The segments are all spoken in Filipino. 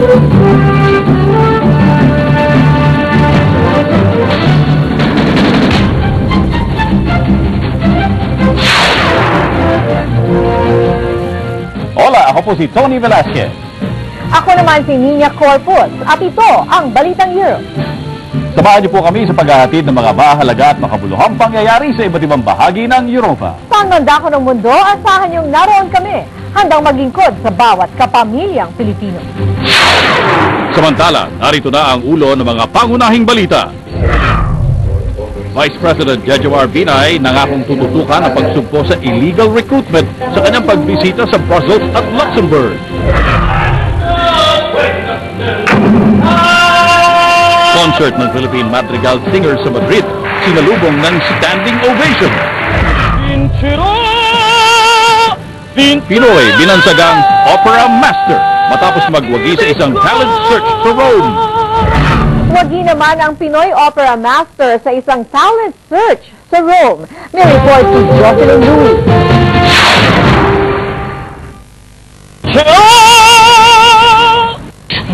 Hola, ako po si Tony Velasquez. Ako naman si Nina Corpus at ito ang Balitang Euro. Samahan niyo po kami sa paghahatid ng mga mahalaga at makabuluhang pangyayari sa iba't ibang bahagi ng Europa. Sa mandako ng mundo, asahan niyong naroon kami, handang maglingkod sa bawat kapamilyang Pilipino. Samantala, narito na ang ulo ng mga pangunahing balita. Vice President Jejomar Binay nangakong tututukan ang pagsugpo sa illegal recruitment sa kanyang pagbisita sa Brussels at Luxembourg. Concert ng Philippine Madrigal Singers sa Madrid, sinalubong ng standing ovation. Pinoy binansagang opera master matapos magwagi sa isang talent search sa Rome. Wagi naman ang Pinoy Opera Master sa isang talent search sa Rome. May report si Jocelyn Louis.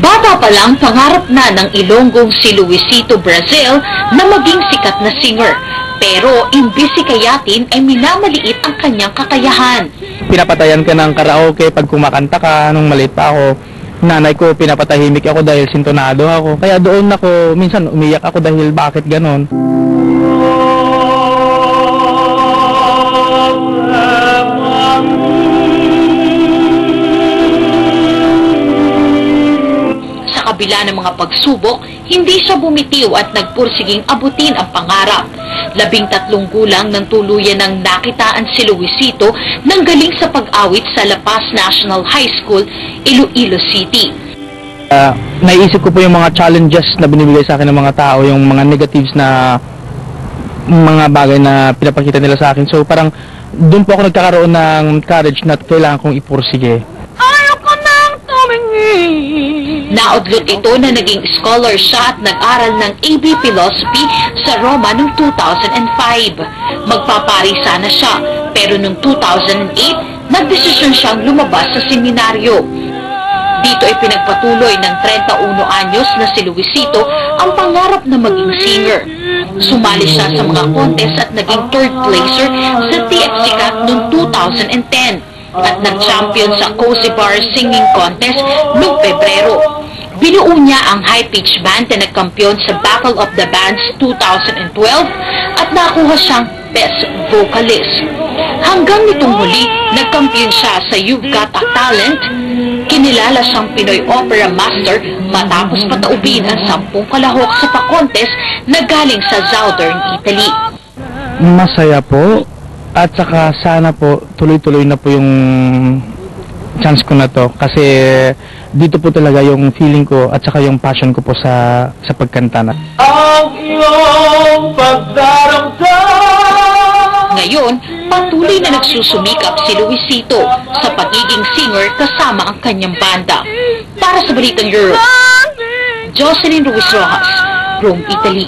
Bata pa lang, pangarap na ng Ilonggong si Luisito Brazil na maging sikat na singer. Pero imbis sikayatin ay minamaliit ang kanyang kakayahan. Pinapatayan ka ng karaoke pag kumakanta ka nung maliit pa ako. Nanay ko, pinapatahimik ako dahil sintonado ako. Kaya doon ako, minsan umiyak ako dahil bakit ganon. Sa kabila ng mga pagsubok, hindi siya bumitiw at nagpursiging abutin ang pangarap. 13 gulang nang tuluyan ng nakitaan si Luisito nang galing sa pag-awit sa La Paz National High School, Iloilo City. Naisip ko po yung mga challenges na binibigay sa akin ng mga tao, yung mga negatives na mga bagay na pinapakita nila sa akin. So parang doon po ako nagkakaroon ng courage na kailangan kong ipursige. Ayoko nang tumingin! Naudlot ito na naging scholar siya at nag-aral ng AB Philosophy sa Roma noong 2005. Magpapari sana siya, pero noong 2008, nagdesisyon siyang lumabas sa seminaryo. Dito ay pinagpatuloy ng 31 anyos na si Luisito ang pangarap na maging singer. Sumali siya sa mga contest at naging third placer sa TFC Cup noong 2010 at nag-champion sa Cozy Bar Singing Contest noong Pebrero. Binuo niya ang high-pitch band na nagkampiyon sa Battle of the Bands 2012 at nakuha siyang Best Vocalist. Hanggang nitong huli, nagkampiyon siya sa You've Got a Talent. Kinilala siyang Pinoy Opera Master matapos pataubin ang 10 kalahok sa pa-contest na galing sa Southern Italy. Masaya po at saka sana po tuloy-tuloy na po yung chance ko na to kasi dito po talaga yung feeling ko at saka yung passion ko po sa pagkanta na. Ang iyong pagdaramdam. Ngayon, patuloy na nagsusumikap si Luisito sa pagiging singer kasama ang kanyang banda. Para sa Balitang Euro, Jocelyn Ruiz Rojas, Rome, Italy.